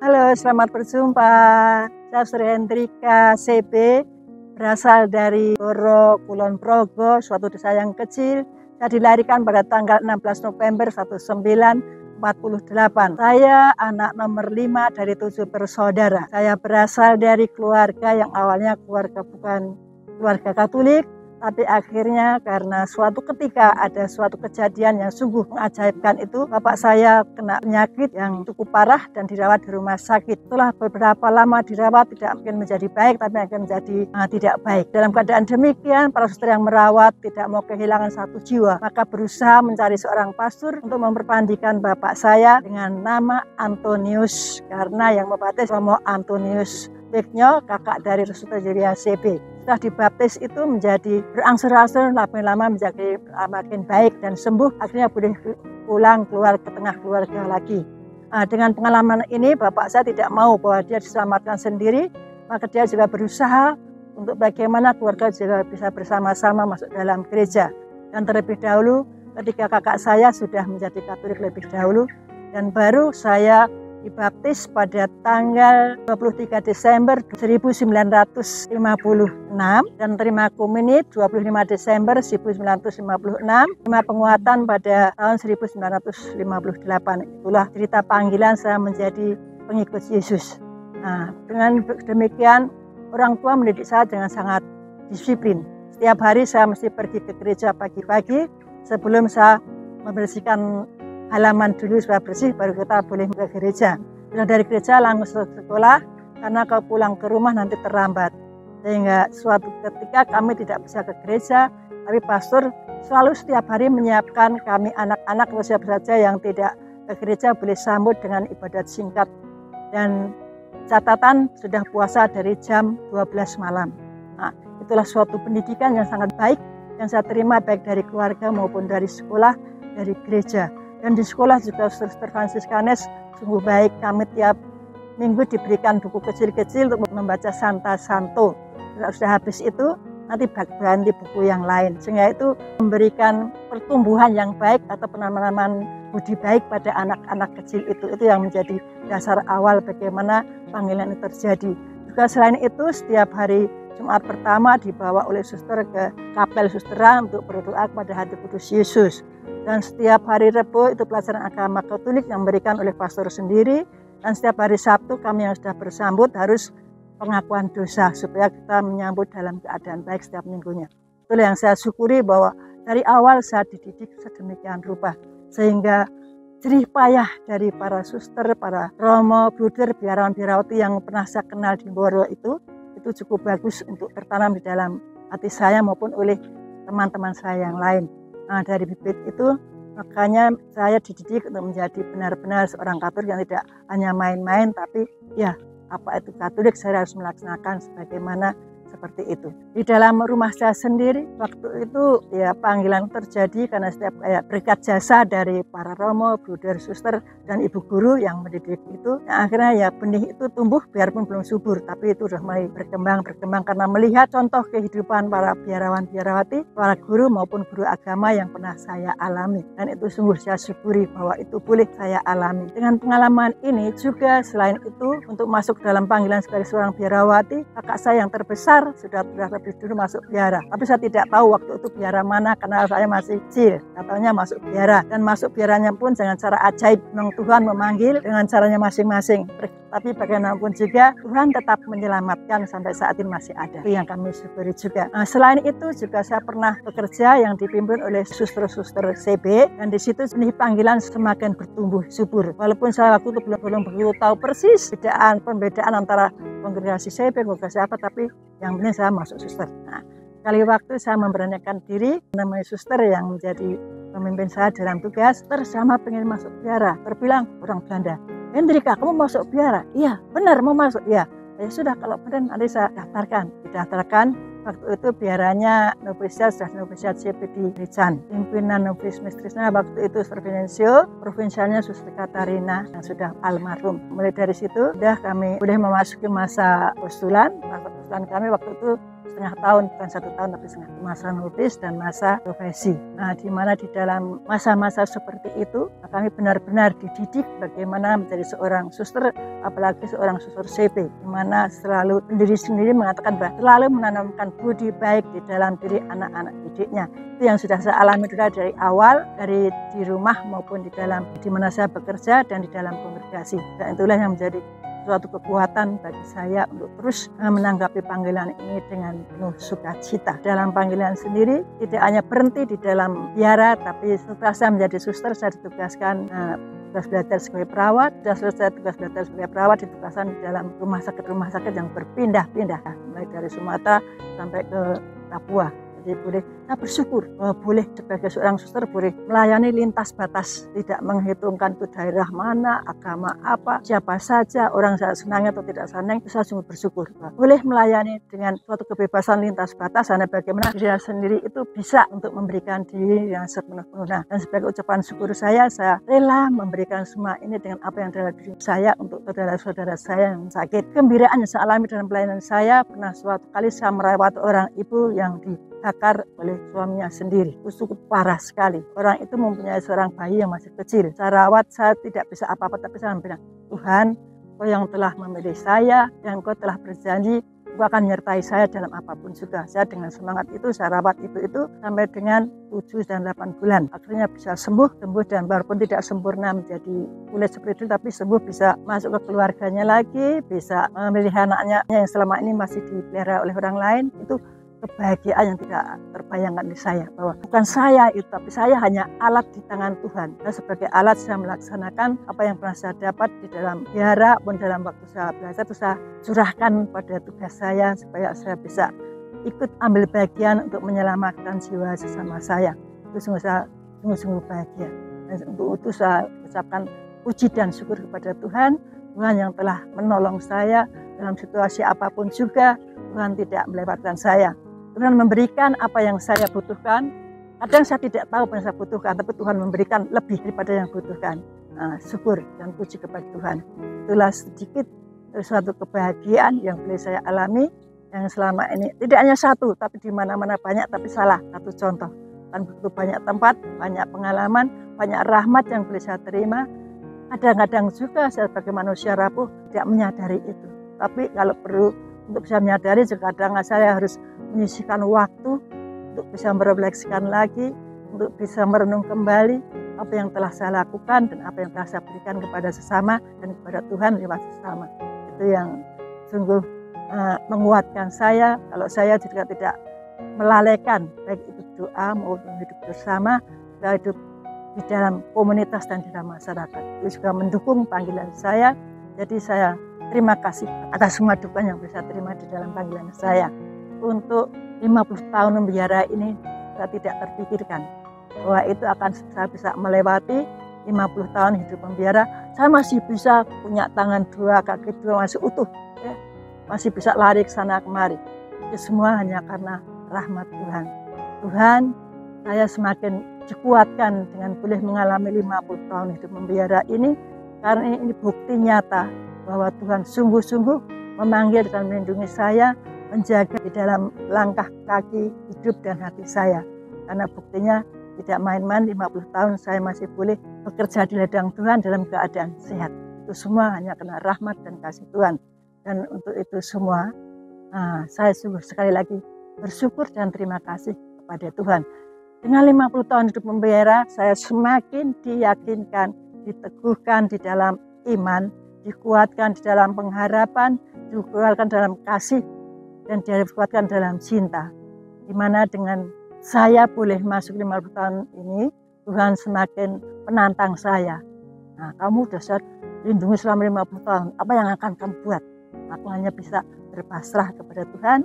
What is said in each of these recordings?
Halo, selamat berjumpa. Saya Sri Hendrika CB, berasal dari Goro Kulon Progo, suatu desa yang kecil. Saya dilahirkan pada tanggal 16 November 1948. Saya anak nomor 5 dari 7 bersaudara. Saya berasal dari keluarga yang awalnya bukan keluarga Katolik, tapi akhirnya karena suatu ketika ada suatu kejadian yang sungguh mengajaibkan itu, bapak saya kena penyakit yang cukup parah dan dirawat di rumah sakit. Setelah beberapa lama dirawat, tidak mungkin menjadi baik, tapi akan menjadi tidak baik. Dalam keadaan demikian, para suster yang merawat tidak mau kehilangan satu jiwa, maka berusaha mencari seorang pastor untuk memperpandikan bapak saya dengan nama Antonius, karena yang membaptis Romo Antonius Beknyo, kakak dari Suster Julia CB. Setelah dibaptis itu menjadi berangsur-angsur lama-lama menjadi makin baik dan sembuh, akhirnya boleh pulang keluar ke tengah keluarga lagi. Dengan pengalaman ini bapak saya tidak mau bahwa dia diselamatkan sendiri, maka dia juga berusaha untuk bagaimana keluarga juga bisa bersama-sama masuk dalam gereja. Dan terlebih dahulu ketika kakak saya sudah menjadi Katolik lebih dahulu, dan baru saya dibaptis pada tanggal 23 Desember 1956 dan terima komuni 25 Desember 1956, terima penguatan pada tahun 1958. Itulah cerita panggilan saya menjadi pengikut Yesus. Dengan demikian orang tua mendidik saya dengan sangat disiplin. Setiap hari saya mesti pergi ke gereja pagi-pagi sebelum saya membersihkan halaman dulu supaya bersih, baru kita boleh ke gereja. Pulang dari gereja langsung ke sekolah, karena kalau pulang ke rumah nanti terlambat. Sehingga suatu ketika kami tidak bisa ke gereja, tapi pastor selalu setiap hari menyiapkan kami anak-anak atau siapa saja yang tidak ke gereja boleh sambut dengan ibadat singkat. Dan catatan sudah puasa dari jam 12 malam. Itulah suatu pendidikan yang sangat baik yang saya terima baik dari keluarga maupun dari sekolah, dari gereja. Dan di sekolah juga Suster Fransiskanes sungguh baik. Kami tiap minggu diberikan buku kecil-kecil untuk membaca Santa Santo. Sudah habis itu nanti ganti buku yang lain. Sehingga itu memberikan pertumbuhan yang baik atau penanaman budi baik pada anak-anak kecil itu. Itu yang menjadi dasar awal bagaimana panggilan itu terjadi. Juga selain itu setiap hari Jumat pertama dibawa oleh suster ke kapel susteran untuk berdoa kepada Hati Kudus Yesus. Dan setiap hari Rebo itu pelajaran agama Katolik yang diberikan oleh pastor sendiri. Dan setiap hari Sabtu kami yang sudah bersambut harus pengakuan dosa supaya kita menyambut dalam keadaan baik setiap minggunya. Itulah yang saya syukuri bahwa dari awal saya dididik sedemikian rupa. Sehingga jerih payah dari para suster, para romo, bruder, biarawan-biarawati yang pernah saya kenal di Boro itu cukup bagus untuk tertanam di dalam hati saya maupun oleh teman-teman saya yang lain. Dari bibit itu makanya saya dididik untuk menjadi benar-benar seorang Katolik yang tidak hanya main-main, tapi ya apa itu Katolik saya harus melaksanakan sebagaimana seperti itu. Di dalam rumah saya sendiri waktu itu ya panggilan terjadi karena setiap berkat jasa dari para romo, bruder, suster dan ibu guru yang mendidik itu. Akhirnya ya benih itu tumbuh biarpun belum subur, tapi itu sudah mulai berkembang karena melihat contoh kehidupan para biarawan-biarawati, para guru maupun guru agama yang pernah saya alami. Dan itu sungguh saya syukuri bahwa itu boleh saya alami. Dengan pengalaman ini juga selain itu untuk masuk dalam panggilan sebagai seorang biarawati, kakak saya yang terbesar sudah lebih dulu masuk biara. Tapi saya tidak tahu waktu itu biara mana karena saya masih kecil. Katanya masuk biara. Dan masuk biaranya pun dengan cara ajaib. Memang Tuhan memanggil dengan caranya masing-masing. Tapi bagaimanapun juga Tuhan tetap menyelamatkan sampai saat ini masih ada. Itu yang kami syukuri juga. Selain itu juga saya pernah bekerja yang dipimpin oleh suster-suster CB. Dan di situ benih panggilan semakin bertumbuh subur. Walaupun saya waktu itu belum begitu tahu persis perbedaan antara kongregasi CB, kongregasi apa, tapi yang penting saya masuk suster. Kali waktu saya memberanikan diri, namanya suster yang menjadi pemimpin saya dalam tugas, sama pengen masuk biara. Terbilang orang Belanda, Hendrika kamu masuk biara? Iya, benar mau masuk. Ya sudah kalau benar nanti saya daftarkan. Didaftarkan, waktu itu biaranya novisiat CP di Rican. Pimpinan novis mistrisnya waktu itu Suster Venancio, provinsialnya Suster Katarina yang sudah almarhum. Mulai dari situ, kami boleh memasuki masa postulan. Kami waktu itu setengah tahun, bukan 1 tahun tapi setengah, masa notis dan masa profesi. Nah, di mana di dalam masa-masa seperti itu kami benar-benar dididik bagaimana menjadi seorang suster, apalagi seorang suster CP, di mana selalu pendiri sendiri mengatakan bahwa selalu menanamkan budi baik di dalam diri anak-anak didiknya. Itu yang sudah saya alami dari awal, dari di rumah maupun di dalam di mana saya bekerja dan di dalam kongregasi. Dan itulah yang menjadi suatu kekuatan bagi saya untuk terus menanggapi panggilan ini dengan penuh sukacita. Dalam panggilan sendiri tidak hanya berhenti di dalam biara, tapi setelah saya menjadi suster saya ditugaskan tugas belajar sebagai perawat. Sudah selesai tugas belajar sebagai perawat, ditugaskan di dalam rumah sakit yang berpindah-pindah, mulai dari Sumatera sampai ke Papua. Jadi boleh, saya bersyukur boleh sebagai seorang suster boleh melayani lintas batas, tidak menghitungkan itu daerah mana, agama apa, siapa saja, orang saya senang atau tidak senang, itu saya sungguh bersyukur. Boleh melayani dengan suatu kebebasan lintas batas, karena bagaimana diri sendiri itu bisa untuk memberikan diri yang sepenuh-penuh. Nah, dan sebagai ucapan syukur saya rela memberikan semua ini dengan apa yang dalam diri saya untuk saudara-saudara saya yang sakit. Kegembiraan yang saya alami dalam pelayanan saya, pernah suatu kali saya merawat orang ibu yang dibakar oleh suaminya sendiri. Cukup parah sekali. Orang itu mempunyai seorang bayi yang masih kecil. Saya rawat, saya tidak bisa apa-apa, tapi saya bilang, Tuhan, Kau yang telah memilih saya, yang Kau telah berjanji, Kau akan menyertai saya dalam apapun juga. Saya dengan semangat itu, saya rawat itu sampai dengan 7 dan 8 bulan. Akhirnya bisa sembuh dan walaupun tidak sempurna menjadi kulit seperti itu, tapi sembuh, bisa masuk ke keluarganya lagi, bisa memilih anaknya yang selama ini masih dipelihara oleh orang lain. Itu kebahagiaan yang tidak terbayangkan di saya, bahwa bukan saya itu, tapi saya hanya alat di tangan Tuhan. Saya sebagai alat, saya melaksanakan apa yang pernah saya dapat di dalam biara pun dalam waktu saya belajar, itu saya curahkan pada tugas saya supaya saya bisa ikut ambil bagian untuk menyelamatkan jiwa sesama saya. Itu saya sungguh bahagia. Dan untuk itu saya ucapkan puji dan syukur kepada Tuhan yang telah menolong saya dalam situasi apapun juga. Tuhan tidak melewatkan saya. Tuhan memberikan apa yang saya butuhkan. Kadang saya tidak tahu apa yang saya butuhkan, tapi Tuhan memberikan lebih daripada yang butuhkan. Syukur dan puji kepada Tuhan. Itulah sedikit suatu kebahagiaan yang boleh saya alami, yang selama ini tidak hanya satu, tapi di mana-mana banyak, tapi salah satu contoh. Kan begitu banyak tempat, banyak pengalaman, banyak rahmat yang boleh saya terima. Kadang-kadang juga saya sebagai manusia rapuh tidak menyadari itu. Tapi kalau perlu untuk bisa menyadari, kadang saya harus menyisihkan waktu untuk bisa merefleksikan lagi, untuk bisa merenung kembali apa yang telah saya lakukan dan apa yang telah saya berikan kepada sesama dan kepada Tuhan lewat sesama. Itu yang sungguh menguatkan saya, kalau saya juga tidak melalaikan baik itu doa maupun hidup bersama, hidup di dalam komunitas dan di dalam masyarakat. Itu juga mendukung panggilan saya. Jadi saya terima kasih atas semua dukungan yang bisa terima di dalam panggilan saya. Untuk 50 tahun membiara ini, saya tidak terpikirkan bahwa itu akan saya bisa melewati 50 tahun hidup membiara. Saya masih bisa punya tangan 2, kaki 2 masih utuh, ya. Masih bisa lari ke sana kemari. Itu semua hanya karena rahmat Tuhan. Tuhan, saya semakin dikuatkan dengan boleh mengalami 50 tahun hidup membiara ini, karena ini bukti nyata bahwa Tuhan sungguh-sungguh memanggil dan melindungi saya, menjaga di dalam langkah kaki hidup dan hati saya. Karena buktinya tidak main-main, 50 tahun saya masih boleh bekerja di ladang Tuhan dalam keadaan sehat. Itu semua hanya karena rahmat dan kasih Tuhan. Dan untuk itu semua, saya sungguh sekali lagi bersyukur dan terima kasih kepada Tuhan. Dengan 50 tahun hidup membiara, saya semakin diyakinkan, diteguhkan di dalam iman, dikuatkan di dalam pengharapan, dikuatkan dalam kasih, dan dikuatkan dalam cinta. Di mana dengan saya boleh masuk 50 tahun ini, Tuhan semakin menantang saya. Nah, kamu sudah saya lindungi selama 50 tahun, apa yang akan kamu buat? Aku hanya bisa berpasrah kepada Tuhan.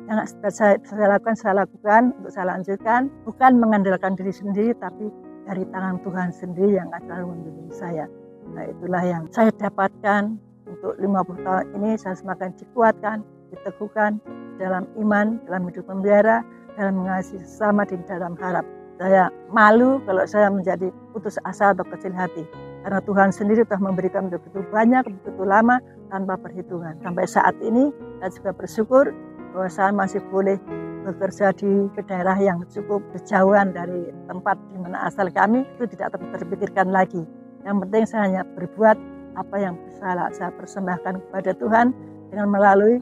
Yang saya lakukan, untuk saya lanjutkan. Bukan mengandalkan diri sendiri, tapi dari tangan Tuhan sendiri yang akan selalu membimbing saya. Nah, itulah yang saya dapatkan untuk 50 tahun ini. Saya semakin dikuatkan, diteguhkan dalam iman, dalam hidup membiara, dalam mengasihi sesama, di dalam harap. Saya malu kalau saya menjadi putus asa atau kecil hati. Karena Tuhan sendiri telah memberikan begitu banyak, begitu lama, tanpa perhitungan. Sampai saat ini, saya juga bersyukur bahwa saya masih boleh bekerja di daerah yang cukup berjauhan dari tempat di mana asal kami, itu tidak terpikirkan lagi. Yang penting saya hanya berbuat apa yang bisa saya persembahkan kepada Tuhan dengan melalui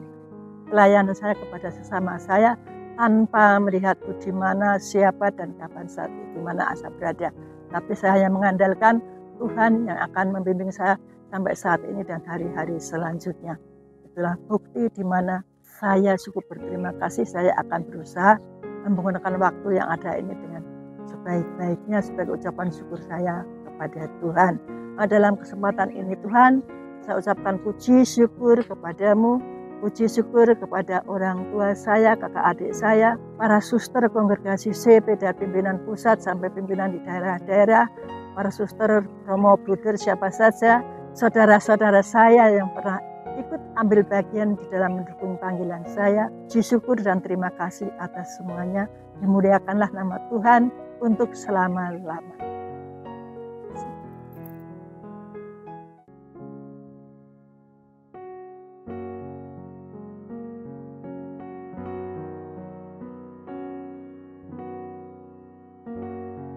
pelayanan saya kepada sesama saya, tanpa melihat di mana, siapa, dan kapan saat itu, mana saya berada. Tapi saya hanya mengandalkan Tuhan yang akan membimbing saya sampai saat ini dan hari-hari selanjutnya. Itulah bukti di mana saya cukup berterima kasih. Saya akan berusaha menggunakan waktu yang ada ini dengan sebaik-baiknya sebagai ucapan syukur saya kepada Tuhan. Dalam kesempatan ini Tuhan, saya ucapkan puji syukur kepadamu, puji syukur kepada orang tua saya, kakak adik saya, para suster kongregasi CP dari pimpinan pusat sampai pimpinan di daerah-daerah, para suster, Romo, Bruder, siapa saja, saudara-saudara saya yang pernah ikut ambil bagian di dalam mendukung panggilan saya. Puji syukur dan terima kasih atas semuanya. Dimuliakanlah nama Tuhan untuk selama-lamanya.